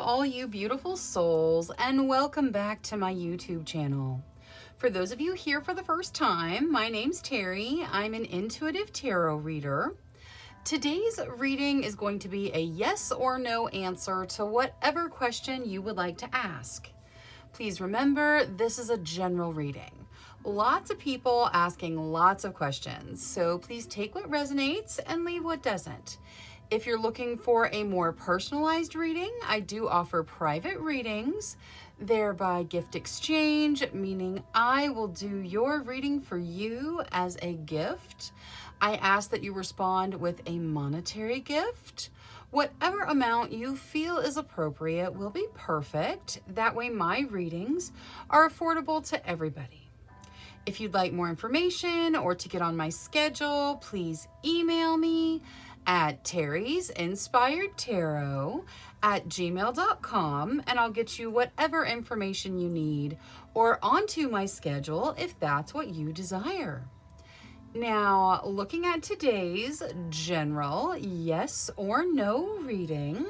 all you beautiful souls, and welcome back to my YouTube channel. For those of you here for the first time, my name's Cheri. I'm an intuitive tarot reader. Today's reading is going to be a yes or no answer to whatever question you would like to ask. Please remember, this is a general reading. Lots of people asking lots of questions, so please take what resonates and leave what doesn't. If you're looking for a more personalized reading, I do offer private readings. They're by gift exchange, meaning I will do your reading for you as a gift. I ask that you respond with a monetary gift. Whatever amount you feel is appropriate will be perfect. That way my readings are affordable to everybody. If you'd like more information or to get on my schedule, please email me at terrysinspiredtarot@gmail.com, and I'll get you whatever information you need or onto my schedule if that's what you desire. Now, looking at today's general yes or no reading,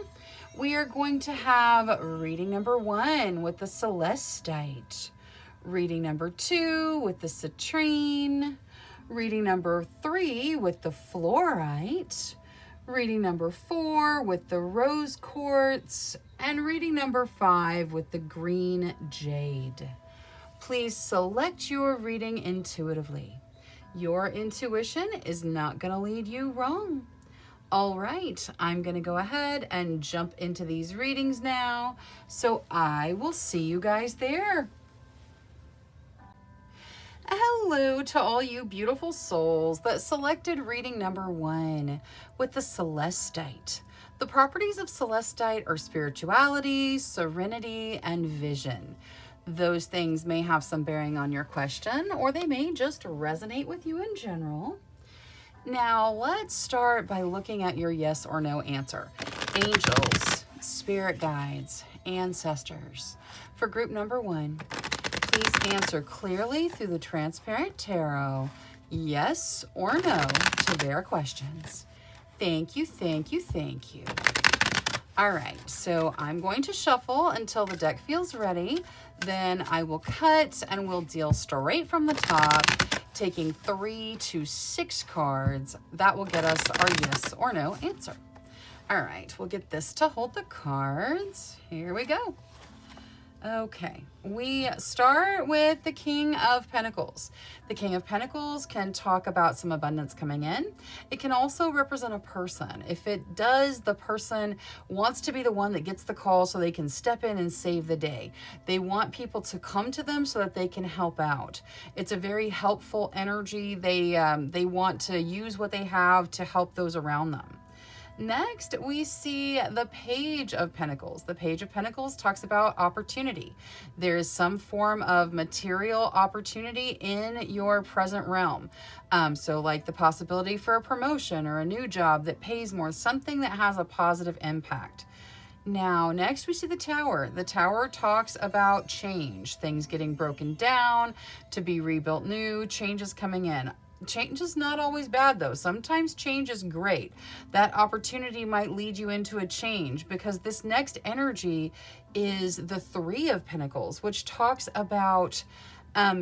we are going to have reading number 1 with the Celestite, reading number 2 with the Citrine, reading number 3 with the Fluorite, reading number 4 with the Rose Quartz, and reading number 5 with the Green Jade. Please select your reading intuitively. Your intuition is not going to lead you wrong. All right, I'm going to go ahead and jump into these readings now, so I will see you guys there. Hello to all you beautiful souls that selected reading number 1 with the Celestite. The properties of Celestite are spirituality, serenity, and vision. Those things may have some bearing on your question, or they may just resonate with you in general. Now, let's start by looking at your yes or no answer. Angels, spirit guides, ancestors. For group number 1, please answer clearly through the transparent tarot, yes or no to their questions. Thank you, thank you, thank you. All right, so I'm going to shuffle until the deck feels ready. Then I will cut and we'll deal straight from the top, taking 3 to 6 cards. That will get us our yes or no answer. All right, we'll get this to hold the cards. Here we go. Okay, we start with the King of Pentacles. The King of Pentacles can talk about some abundance coming in. It can also represent a person. If it does, the person wants to be the one that gets the call so they can step in and save the day. They want people to come to them so that they can help out. It's a very helpful energy. They want to use what they have to help those around them. Next, we see the Page of Pentacles. The Page of Pentacles talks about opportunity. There is some form of material opportunity in your present realm. So like the possibility for a promotion or a new job that pays more, something that has a positive impact. Now, next we see the Tower. The Tower talks about change, things getting broken down to be rebuilt new, changes coming in. Change is not always bad though. Sometimes change is great. That opportunity might lead you into a change because this next energy is the 3 of Pentacles, which talks about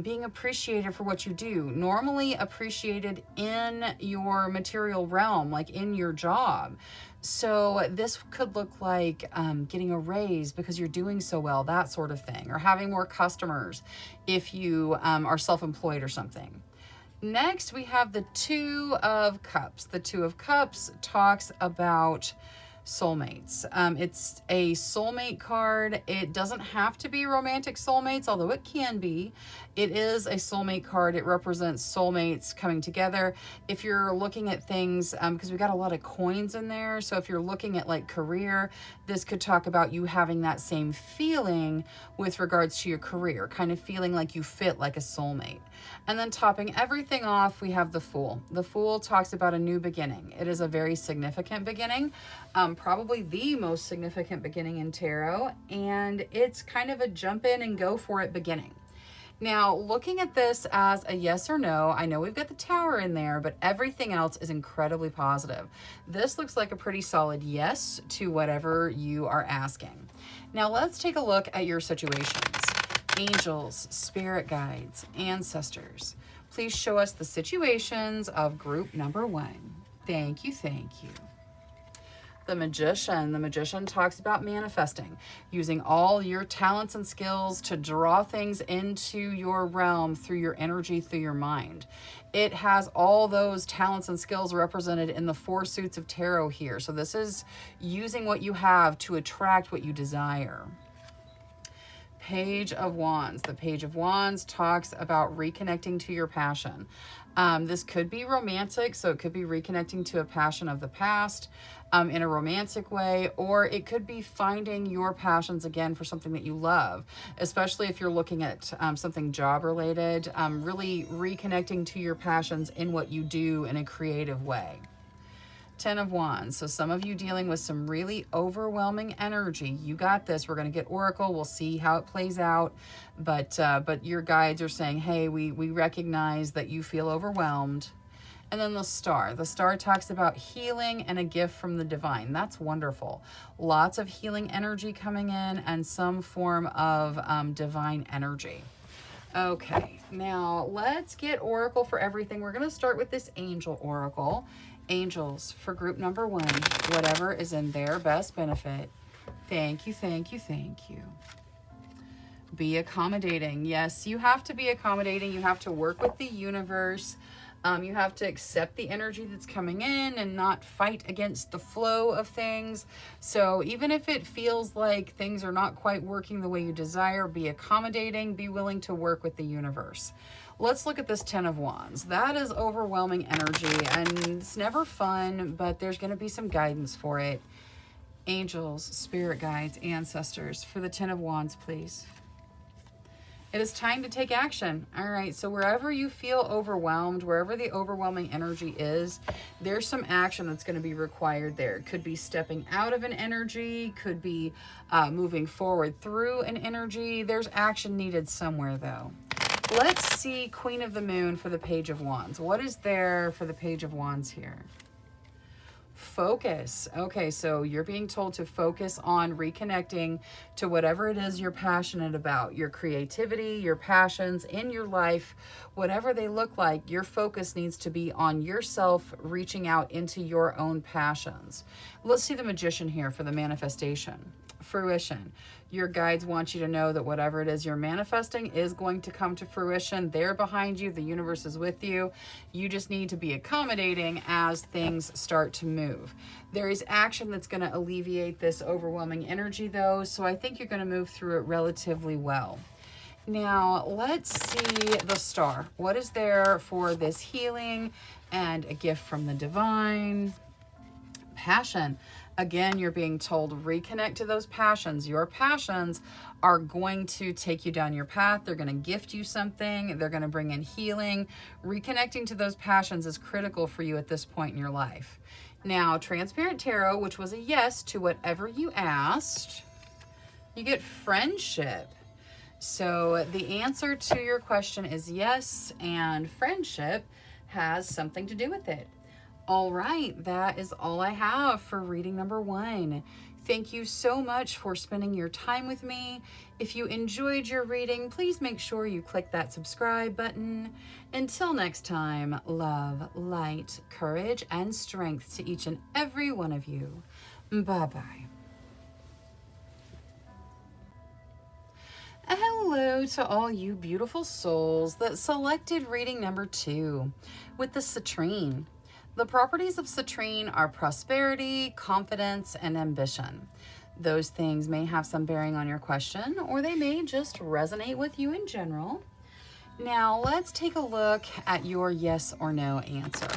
being appreciated for what you do. Normally appreciated in your material realm, like in your job. So this could look like getting a raise because you're doing so well, that sort of thing, or having more customers if you are self-employed or something. Next, we have the 2 of Cups. The 2 of Cups talks about soulmates. It's a soulmate card. It doesn't have to be romantic soulmates, although it can be. It is a soulmate card. It represents soulmates coming together. If you're looking at things, because we got a lot of coins in there, so if you're looking at like career, this could talk about you having that same feeling with regards to your career, kind of feeling like you fit like a soulmate. And then topping everything off, we have the Fool. The Fool talks about a new beginning. It is a very significant beginning, probably the most significant beginning in tarot, and it's kind of a jump in and go for it beginning. Now, looking at this as a yes or no, I know we've got the Tower in there, but everything else is incredibly positive. This looks like a pretty solid yes to whatever you are asking. Now let's take a look at your situations. Angels, spirit guides, ancestors, please show us the situations of group number 1. Thank you, thank you. The magician talks about manifesting, using all your talents and skills to draw things into your realm through your energy, through your mind. It has all those talents and skills represented in the 4 suits of tarot here. So this is using what you have to attract what you desire. Page of Wands. The Page of Wands talks about reconnecting to your passion. This could be romantic, so it could be reconnecting to a passion of the past in a romantic way, or it could be finding your passions again for something that you love, especially if you're looking at something job related, really reconnecting to your passions in what you do in a creative way. 10 of Wands. So some of you dealing with some really overwhelming energy. You got this. We're going to get Oracle. We'll see how it plays out. But your guides are saying, hey, we recognize that you feel overwhelmed. And then the Star. The Star talks about healing and a gift from the divine. That's wonderful. Lots of healing energy coming in and some form of divine energy. Okay, now let's get Oracle for everything. We're going to start with this Angel Oracle. Angels for group number 1, whatever is in their best benefit. Thank you, thank you, thank you. Be accommodating. Yes, you have to be accommodating. You have to work with the universe. You have to accept the energy that's coming in and not fight against the flow of things. So even if it feels like things are not quite working the way you desire, be accommodating, be willing to work with the universe. Let's look at this 10 of Wands. That is overwhelming energy, and it's never fun, but there's going to be some guidance for it. Angels, spirit guides, ancestors, for the 10 of Wands, please. It is time to take action. All right, so wherever you feel overwhelmed, wherever the overwhelming energy is, there's some action that's going to be required there. It could be stepping out of an energy, could be moving forward through an energy. There's action needed somewhere, though. Let's see Queen of the Moon for the Page of Wands. What is there for the Page of Wands here? Focus. Okay, so you're being told to focus on reconnecting to whatever it is you're passionate about, your creativity, your passions in your life, whatever they look like. Your focus needs to be on yourself, reaching out into your own passions. Let's see the Magician here for the manifestation. Fruition. Your guides want you to know that whatever it is you're manifesting is going to come to fruition. They're behind you. The universe is with you. You just need to be accommodating as things start to move. There is action that's going to alleviate this overwhelming energy, though, so I think you're going to move through it relatively well. Now, let's see the Star. What is there for this healing and a gift from the divine? Passion. Again, you're being told reconnect to those passions. Your passions are going to take you down your path. They're going to gift you something. They're going to bring in healing. Reconnecting to those passions is critical for you at this point in your life. Now, Transparent Tarot, which was a yes to whatever you asked, you get friendship. So the answer to your question is yes, and friendship has something to do with it. All right, that is all I have for reading number 1. Thank you so much for spending your time with me. If you enjoyed your reading, please make sure you click that subscribe button. Until next time, love, light, courage, and strength to each and every one of you. Bye-bye. Hello to all you beautiful souls that selected reading number 2 with the citrine. The properties of citrine are prosperity, confidence, and ambition. Those things may have some bearing on your question, or they may just resonate with you in general. Now, let's take a look at your yes or no answer.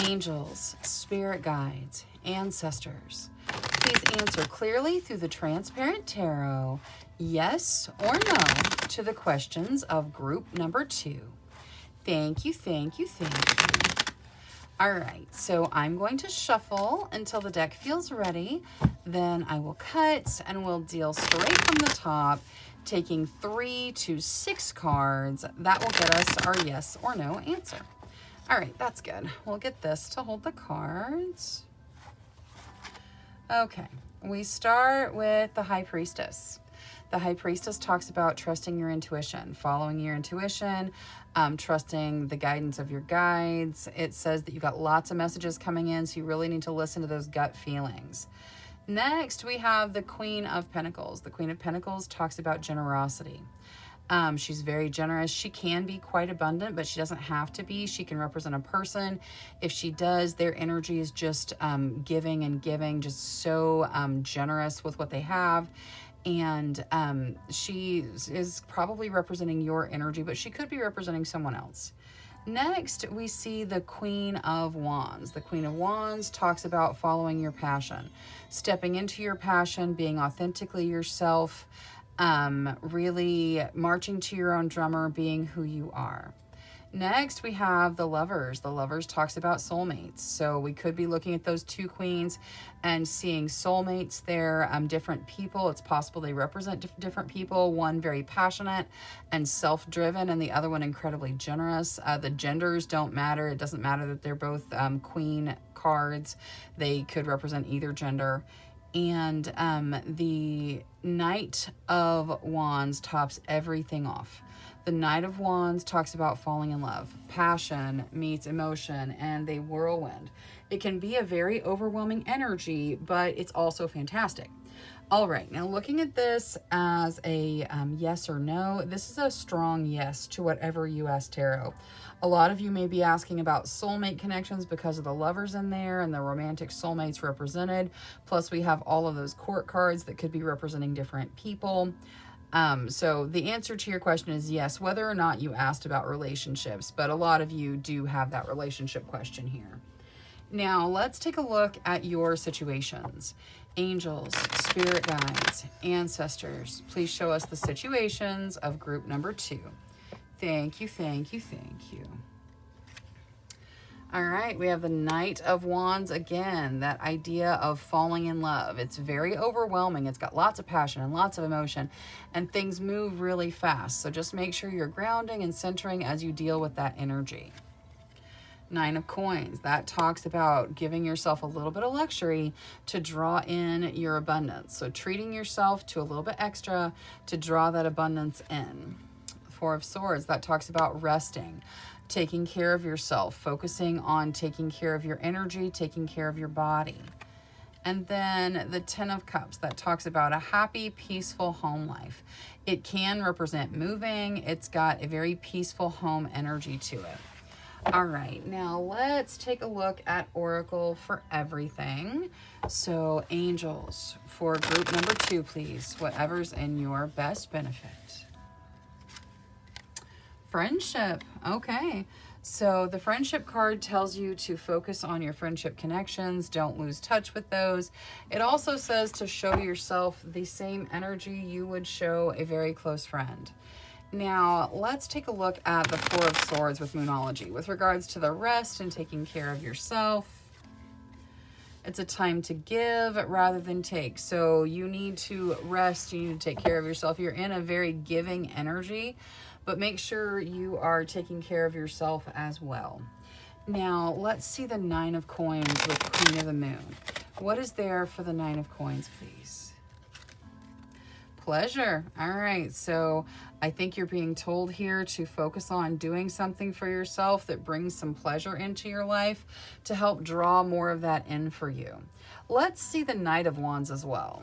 Angels, spirit guides, ancestors, please answer clearly through the Transparent Tarot, yes or no, to the questions of group number 2. Thank you, thank you, thank you. All right, so I'm going to shuffle until the deck feels ready. Then I will cut and we'll deal straight from the top, taking 3 to 6 cards. That will get us our yes or no answer. All right, that's good. We'll get this to hold the cards. Okay, We start with the High Priestess. The High Priestess talks about trusting your intuition, following your intuition, trusting the guidance of your guides. It says that you've got lots of messages coming in, so you really need to listen to those gut feelings. Next, we have the Queen of Pentacles. The Queen of Pentacles talks about generosity. She's very generous. She can be quite abundant, but she doesn't have to be. She can represent a person. If she does, their energy is just giving and giving, just so generous with what they have. And she is probably representing your energy, but she could be representing someone else. Next, we see the Queen of Wands. The Queen of Wands talks about following your passion, stepping into your passion, being authentically yourself, really marching to your own drummer, being who you are. Next, we have the Lovers. The Lovers talks about soulmates. So we could be looking at those two queens and seeing soulmates there, different people. It's possible they represent different people. One very passionate and self-driven, and the other one incredibly generous. The genders don't matter. It doesn't matter that they're both queen cards. They could represent either gender. And the Knight of Wands tops everything off. The Knight of Wands talks about falling in love. Passion meets emotion and a whirlwind. It can be a very overwhelming energy, but it's also fantastic. All right, now looking at this as a yes or no, this is a strong yes to whatever you ask tarot. A lot of you may be asking about soulmate connections because of the Lovers in there and the romantic soulmates represented. Plus we have all of those court cards that could be representing different people. So the answer to your question is yes, whether or not you asked about relationships, but a lot of you do have that relationship question here. Now let's take a look at your situations. Angels, spirit guides, ancestors, please show us the situations of group number 2. Thank you, thank you, thank you. All right, we have the Knight of Wands again, that idea of falling in love. It's very overwhelming. It's got lots of passion and lots of emotion, and things move really fast. So just make sure you're grounding and centering as you deal with that energy. 9 of Coins, that talks about giving yourself a little bit of luxury to draw in your abundance. So treating yourself to a little bit extra to draw that abundance in. 4 of Swords, that talks about resting, taking care of yourself, focusing on taking care of your energy, taking care of your body. And then the 10 of Cups, that talks about a happy, peaceful home life. It can represent moving. It's got a very peaceful home energy to it. All right, now let's take a look at Oracle for everything. So angels for group number 2, please, whatever's in your best benefit. Friendship. Okay. So the friendship card tells you to focus on your friendship connections. Don't lose touch with those. It also says to show yourself the same energy you would show a very close friend. Now, let's take a look at the 4 of Swords with Moonology. With regards to the rest and taking care of yourself, it's a time to give rather than take. So you need to rest. You need to take care of yourself. You're in a very giving energy, but make sure you are taking care of yourself as well. Now, let's see the 9 of Coins with Queen of the Moon. What is there for the 9 of Coins, please? Pleasure. All right. So I think you're being told here to focus on doing something for yourself that brings some pleasure into your life to help draw more of that in for you. Let's see the Knight of Wands as well.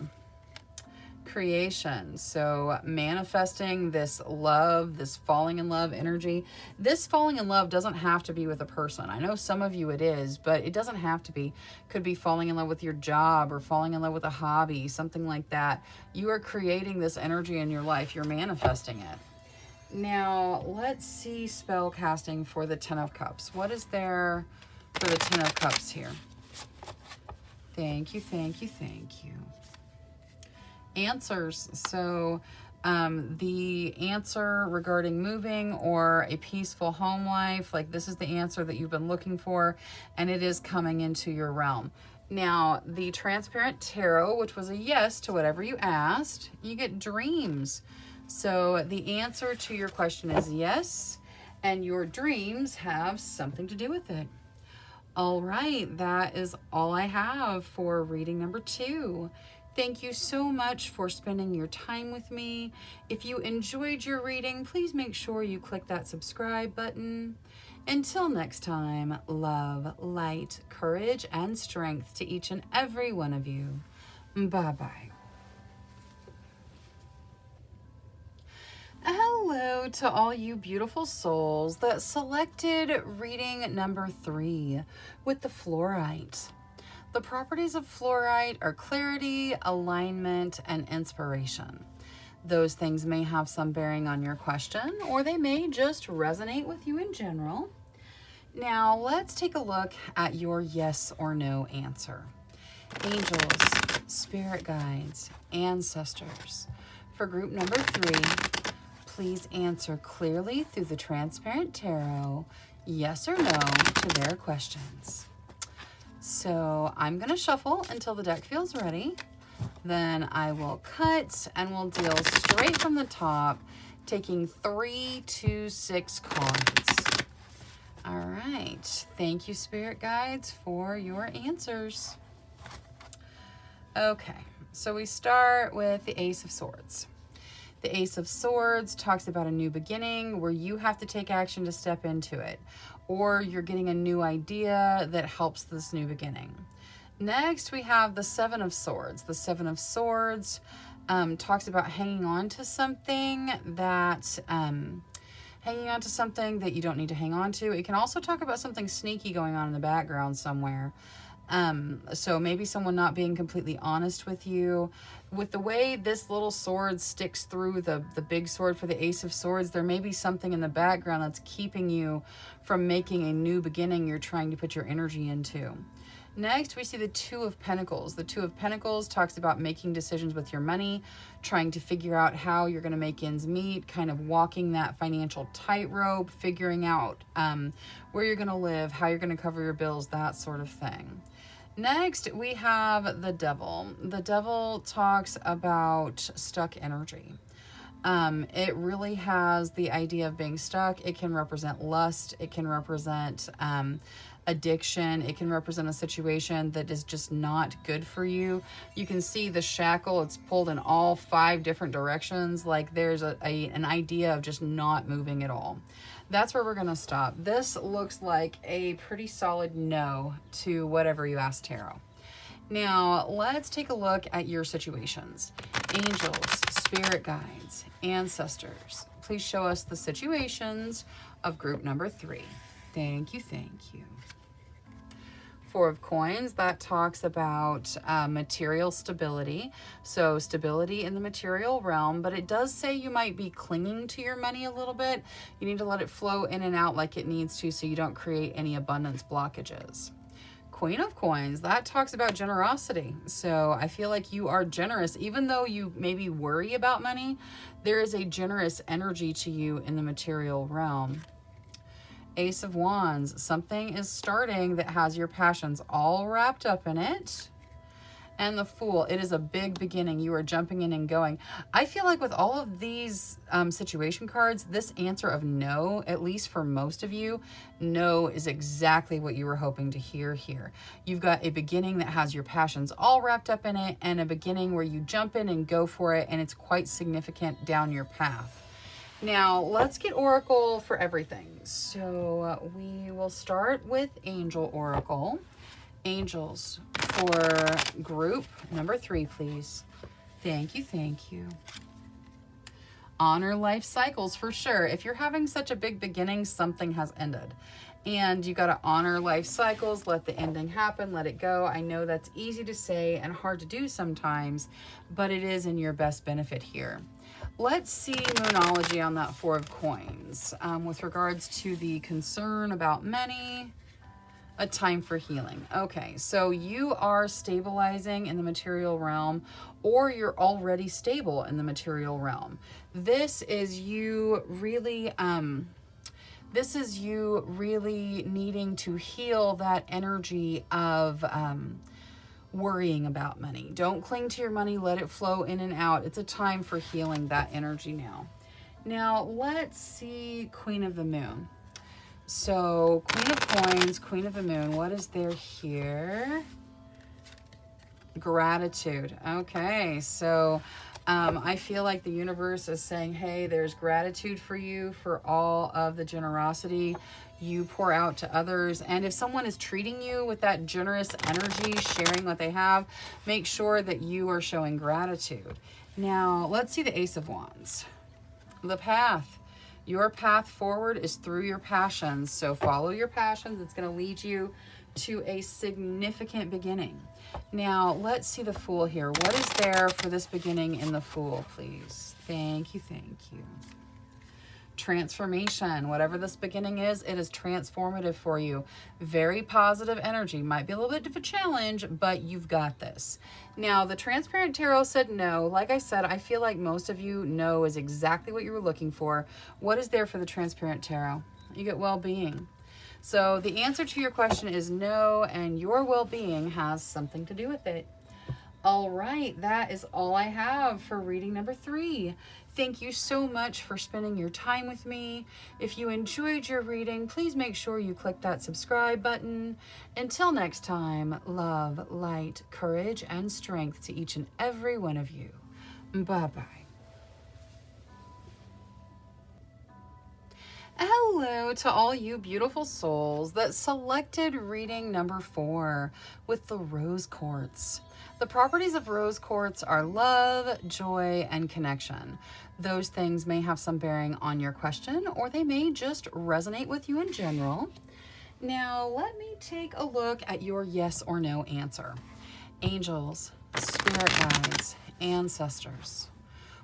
Creation. So manifesting this love, this falling in love energy. This falling in love doesn't have to be with a person. I know some of you it is, but it doesn't have to be. Could be falling in love with your job or falling in love with a hobby, something like that. You are creating this energy in your life. You're manifesting it. Now, let's see spell casting for the 10 of Cups. What is there for the 10 of Cups here? Thank you, thank you, thank you. Answers. So the answer regarding moving or a peaceful home life, like this is the answer that you've been looking for, and it is coming into your realm. Now, the Transparent Tarot, which was a yes to whatever you asked, you get dreams. So the answer to your question is yes, and your dreams have something to do with it. All right, that is all I have for reading number 2. Thank you so much for spending your time with me. If you enjoyed your reading, please make sure you click that subscribe button. Until next time, love, light, courage, and strength to each and every one of you. Bye-bye. Hello to all you beautiful souls that selected reading number 3 with the fluorite. The properties of fluorite are clarity, alignment, and inspiration. Those things may have some bearing on your question, or they may just resonate with you in general. Now, let's take a look at your yes or no answer. Angels, spirit guides, ancestors. For group number 3, please answer clearly through the transparent tarot, yes or no, to their questions. So I'm going to shuffle until the deck feels ready. Then I will cut and we'll deal straight from the top, taking 3 to 6 cards. All right. Thank you, spirit guides, for your answers. Okay. So we start with the Ace of Swords. The Ace of Swords talks about a new beginning where you have to take action to step into it, or you're getting a new idea that helps this new beginning. Next, we have the Seven of Swords. The Seven of Swords talks about hanging on to something that you don't need to hang on to. It can also talk about something sneaky going on in the background somewhere. So maybe someone not being completely honest with you. With the way this little sword sticks through the big sword for the Ace of Swords, there may be something in the background that's keeping you from making a new beginning you're trying to put your energy into. Next, we see the Two of Pentacles. The Two of Pentacles talks about making decisions with your money, trying to figure out how you're going to make ends meet, kind of walking that financial tightrope, figuring out where you're going to live, how you're going to cover your bills, that sort of thing. Next, we have the Devil. The Devil talks about stuck energy. It really has the idea of being stuck. It can represent lust. It can represent addiction. It can represent a situation that is just not good for you. You can see the shackle. It's pulled in all 5 different directions. Like there's an idea of just not moving at all. That's where we're going to stop. This looks like a pretty solid no to whatever you asked tarot. Now, let's take a look at your situations. Angels, spirit guides, ancestors. Please show us the situations of group number 3. Thank you, thank you. 4 of Coins, that talks about material stability. So stability in the material realm, but it does say you might be clinging to your money a little bit. You need to let it flow in and out like it needs to so you don't create any abundance blockages. Queen of Coins, that talks about generosity. So I feel like you are generous. Even though you maybe worry about money, there is a generous energy to you in the material realm. Ace of Wands, something is starting that has your passions all wrapped up in it. And the Fool, it is a big beginning. You are jumping in and going. I feel like with all of these situation cards, this answer of no, at least for most of you, no is exactly what you were hoping to hear here. You've got a beginning that has your passions all wrapped up in it, and a beginning where you jump in and go for it, and it's quite significant down your path. Now, let's get Oracle for everything. So we will start with Angel Oracle. Angels for group number 3, please. Thank you, thank you. Honor life cycles for sure. If you're having such a big beginning, something has ended. And you got to honor life cycles, let the ending happen, let it go. I know that's easy to say and hard to do sometimes, but it is in your best benefit here. Let's see Moonology on that 4 of Coins. With regards to the concern about money, a time for healing. Okay, so you are stabilizing in the material realm, or you're already stable in the material realm. This is you really needing to heal that energy of worrying about money. Don't cling to your money, let it flow in and out. It's a time for healing that energy now. Now, let's see Queen of the Moon. So, Queen of Coins, Queen of the Moon, what is there here? Gratitude. Okay, so I feel like the universe is saying, hey, there's gratitude for you for all of the generosity you pour out to others. And if someone is treating you with that generous energy, sharing what they have, make sure that you are showing gratitude. Now, let's see the Ace of Wands. The path. Your path forward is through your passions. So follow your passions. It's going to lead you to a significant beginning. Now, let's see the Fool here. What is there for this beginning in the Fool, please? Thank you, thank you. Transformation. Whatever this beginning is, it is transformative for you. Very positive energy. Might be a little bit of a challenge, but you've got this. Now, the Transparent Tarot said no. Like I said, I feel like most of you know is exactly what you were looking for. What is there for the Transparent Tarot? You get well-being. So the answer to your question is no, and your well-being has something to do with it. All right, that is all I have for reading number 3. Thank you so much for spending your time with me. If you enjoyed your reading, please make sure you click that subscribe button. Until next time, love, light, courage, and strength to each and every one of you. Bye-bye. Hello to all you beautiful souls that selected reading number 4 with the Rose Quartz. The properties of rose quartz are love, joy, and connection. Those things may have some bearing on your question, or they may just resonate with you in general. Now, let me take a look at your yes or no answer. Angels, spirit guides, ancestors.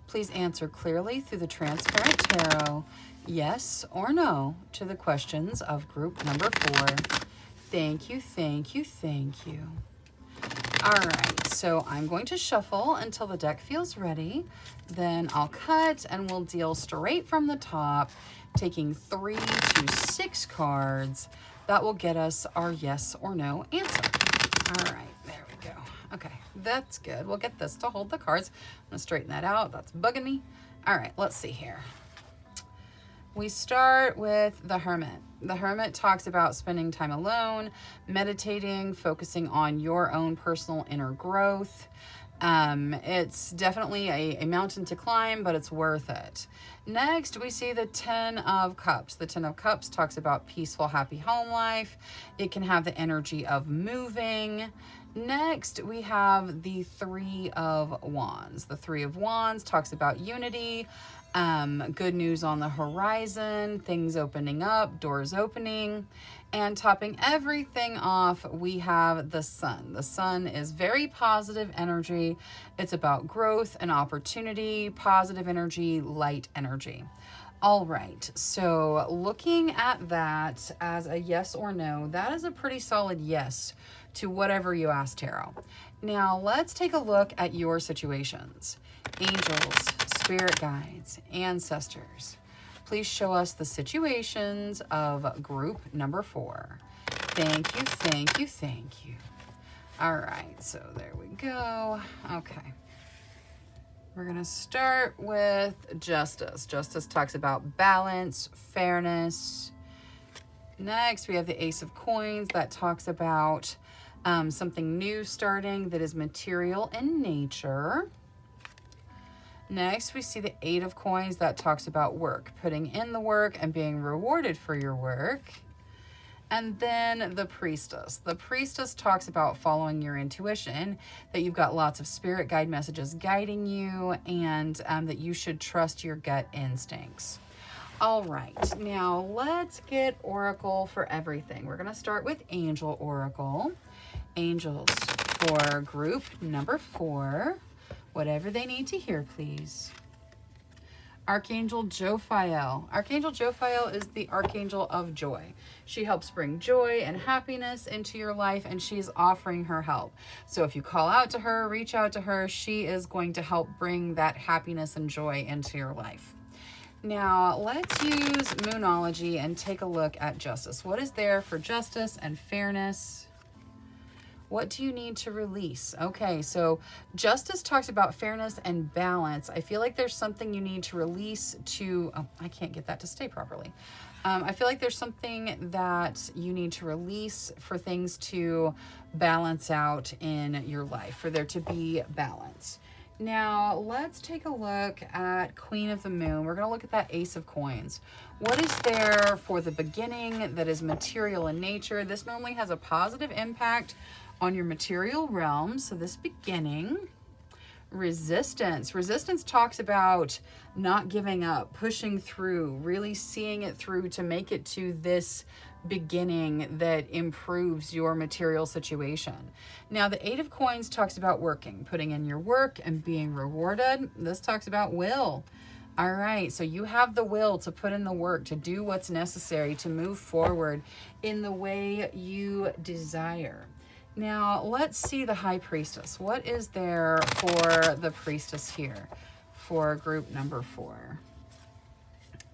Please answer clearly through the Transparent Tarot, yes or no, to the questions of group number 4. Thank you, thank you, thank you. All right, so I'm going to shuffle until the deck feels ready. Then I'll cut and we'll deal straight from the top, taking 3 to 6 cards. That will get us our yes or no answer. All right, there we go. Okay, that's good. We'll get this to hold the cards. I'm gonna straighten that out. That's bugging me. All right, let's see here. We start with the Hermit. The Hermit talks about spending time alone, meditating, focusing on your own personal inner growth. It's definitely a mountain to climb, but it's worth it. Next, we see the 10 of Cups. The 10 of Cups talks about peaceful, happy home life. It can have the energy of moving. Next, we have the 3 of Wands. The 3 of Wands talks about unity, good news on the horizon, things opening up, doors opening. And topping everything off, we have the Sun. The Sun is very positive energy. It's about growth and opportunity, positive energy, light energy. All right, so looking at that as a yes or no, that is a pretty solid yes to whatever you asked Tarot. Now let's take a look at your situations. Angels, spirit guides, ancestors. Please show us the situations of group number 4. Thank you, thank you, thank you. All right, so there we go. Okay. We're going to start with Justice. Justice talks about balance, fairness. Next, we have the Ace of Coins that talks about something new starting that is material in nature. Next, we see the 8 of Coins that talks about work, putting in the work and being rewarded for your work. And then the Priestess. The Priestess talks about following your intuition, that you've got lots of spirit guide messages guiding you, and that you should trust your gut instincts. All right, now let's get Oracle for everything. We're going to start with Angel Oracle. Angels for group number 4. Whatever they need to hear, please. Archangel Jophiel. Archangel Jophiel is the Archangel of Joy. She helps bring joy and happiness into your life, and she's offering her help. So if you call out to her, reach out to her, she is going to help bring that happiness and joy into your life. Now, let's use Moonology and take a look at Justice. What is there for justice and fairness? What do you need to release? Okay, so Justice talks about fairness and balance. I feel like there's something you need to release to, oh, I can't get that to stay properly. I feel like there's something that you need to release for things to balance out in your life, for there to be balance. Now, let's take a look at Queen of the Moon. We're going to look at that Ace of Coins. What is there for the beginning that is material in nature? This normally has a positive impact on your material realm. So this beginning, resistance. Resistance talks about not giving up, pushing through, really seeing it through to make it to this beginning that improves your material situation. Now, the Eight of Coins talks about working, putting in your work and being rewarded. This talks about will. All right, so you have the will to put in the work, to do what's necessary, to move forward in the way you desire. Now, let's see the High Priestess. What is there for the Priestess here for group number 4?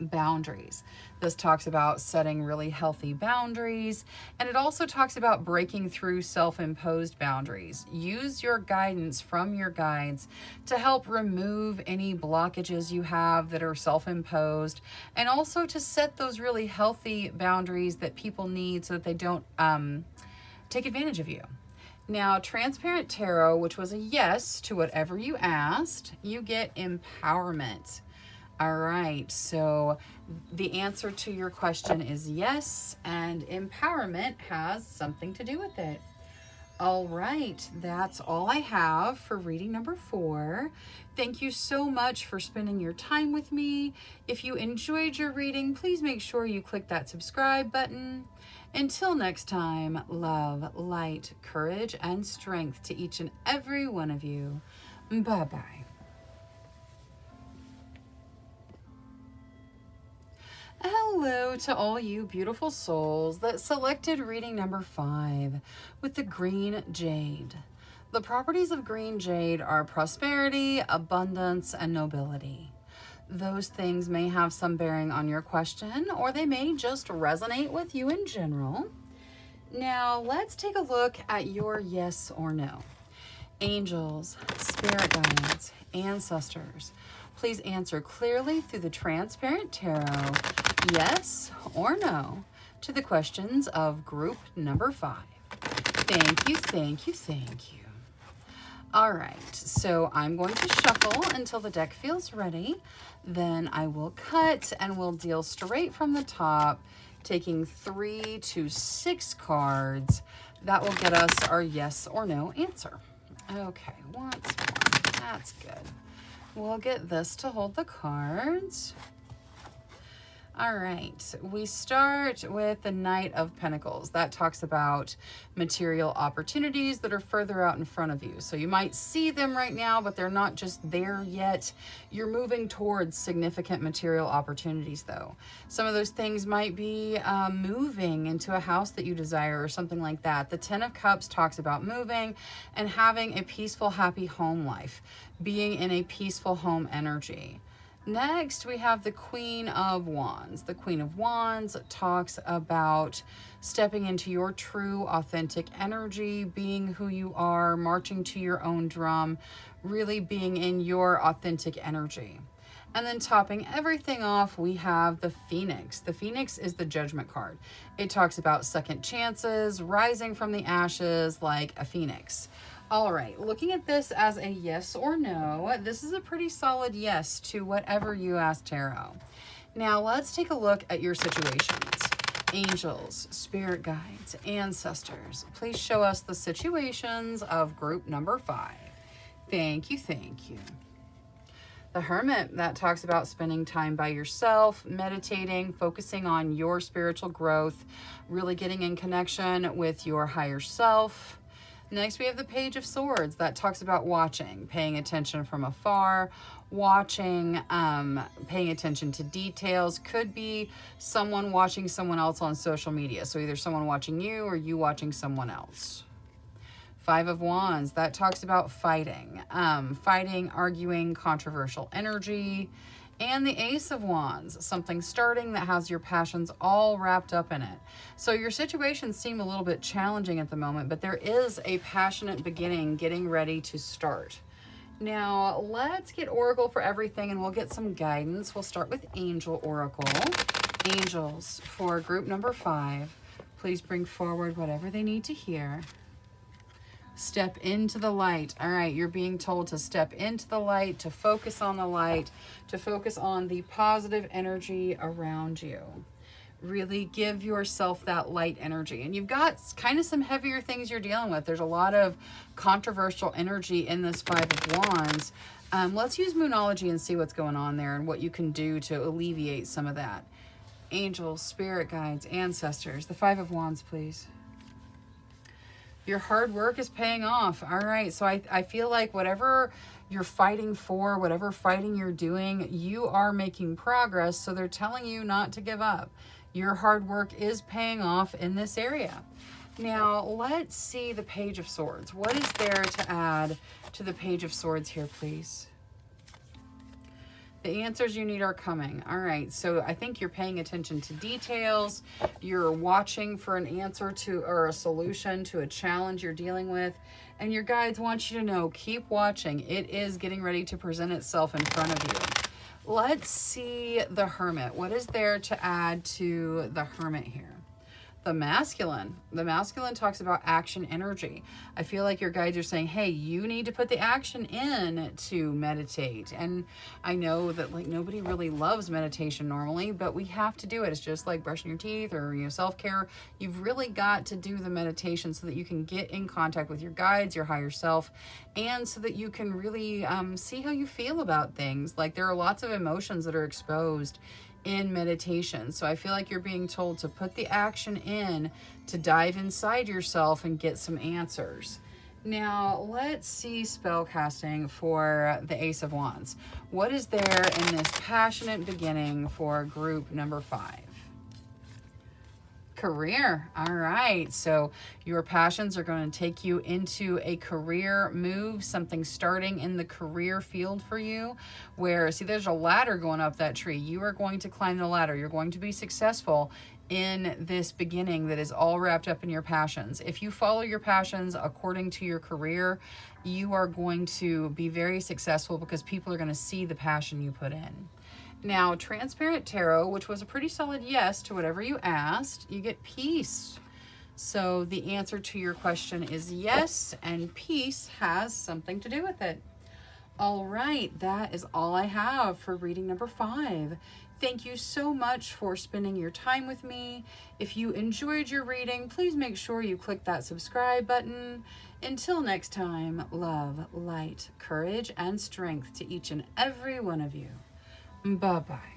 Boundaries. This talks about setting really healthy boundaries, and it also talks about breaking through self-imposed boundaries. Use your guidance from your guides to help remove any blockages you have that are self-imposed, and also to set those really healthy boundaries that people need so that they don't take advantage of you. Now, Transparent Tarot, which was a yes to whatever you asked, you get empowerment. All right, so the answer to your question is yes, and empowerment has something to do with it. All right, that's all I have for reading number 4. Thank you so much for spending your time with me. If you enjoyed your reading, please make sure you click that subscribe button. Until next time, love, light, courage, and strength to each and every one of you. Bye-bye. Hello to all you beautiful souls that selected reading number 5 with the green jade. The properties of green jade are prosperity, abundance, and nobility. Those things may have some bearing on your question, or they may just resonate with you in general. Now, let's take a look at your yes or no. Angels, spirit guides, ancestors, please answer clearly through the Transparent Tarot, yes or no, to the questions of group number 5. Thank you, thank you, thank you. All right, so I'm going to shuffle until the deck feels ready. Then I will cut and we'll deal straight from the top, taking 3 to 6 cards. That will get us our yes or no answer. Okay, once more. That's good. We'll get this to hold the cards. All right, we start with the Knight of Pentacles. That talks about material opportunities that are further out in front of you. So you might see them right now, but they're not just there yet. You're moving towards significant material opportunities, though. Some of those things might be moving into a house that you desire or something like that. The Ten of Cups talks about moving and having a peaceful, happy home life, being in a peaceful home energy. Next, we have the Queen of Wands. The Queen of Wands talks about stepping into your true, authentic energy, being who you are, marching to your own drum, really being in your authentic energy. And then topping everything off, we have the Phoenix. The Phoenix is the Judgment card. It talks about second chances, rising from the ashes like a phoenix. All right, looking at this as a yes or no, this is a pretty solid yes to whatever you asked tarot. Now let's take a look at your situations. Angels, spirit guides, ancestors, please show us the situations of group number 5. Thank you, thank you. The Hermit, that talks about spending time by yourself, meditating, focusing on your spiritual growth, really getting in connection with your higher self. Next, we have the Page of Swords. That talks about watching, paying attention from afar, watching, paying attention to details. Could be someone watching someone else on social media. So either someone watching you or you watching someone else. Five of Wands, that talks about fighting, arguing, controversial energy. And the Ace of Wands, something starting that has your passions all wrapped up in it. So your situations seem a little bit challenging at the moment, but there is a passionate beginning getting ready to start. Now, let's get Oracle for everything, and we'll get some guidance. We'll start with Angel Oracle. Angels for group number 5, please bring forward whatever they need to hear. Step into the light. All right, you're being told to step into the light, to focus on the light, to focus on the positive energy around you. Really give yourself that light energy. And you've got kind of some heavier things you're dealing with. There's a lot of controversial energy in this 5 of Wands. Let's use Moonology and see what's going on there and what you can do to alleviate some of that. Angels, spirit guides, ancestors. The 5 of Wands, please. Your hard work is paying off. All right, so I feel like whatever you're fighting for, whatever fighting you're doing, you are making progress. So they're telling you not to give up. Your hard work is paying off in this area. Now, let's see the Page of Swords. What is there to add to the Page of Swords here, please? The answers you need are coming. All right, so I think you're paying attention to details. You're watching for an answer to, or a solution to a challenge you're dealing with. And your guides want you to know, keep watching. It is getting ready to present itself in front of you. Let's see the Hermit. What is there to add to the Hermit here? The Masculine. The Masculine talks about action energy. I feel like your guides are saying, hey, you need to put the action in to meditate. And I know that like nobody really loves meditation normally, but we have to do it. It's just like brushing your teeth or self-care. You've really got to do the meditation so that you can get in contact with your guides, your higher self, and so that you can really see how you feel about things. Like there are lots of emotions that are exposed in meditation. So I feel like you're being told to put the action in, to dive inside yourself and get some answers. Now, let's see spell casting for the Ace of Wands. What is there in this passionate beginning for group number 5? Career. All right, so your passions are going to take you into a career move, something starting in the career field for you, where, see, there's a ladder going up that tree. You are going to climb the ladder. You're going to be successful in this beginning that is all wrapped up in your passions. If you follow your passions according to your career, you are going to be very successful because people are going to see the passion you put in. Now, Transparent Tarot, which was a pretty solid yes to whatever you asked, you get peace. So the answer to your question is yes, and peace has something to do with it. All right, that is all I have for reading number 5. Thank you so much for spending your time with me. If you enjoyed your reading, please make sure you click that subscribe button. Until next time, love, light, courage, and strength to each and every one of you. Bye-bye.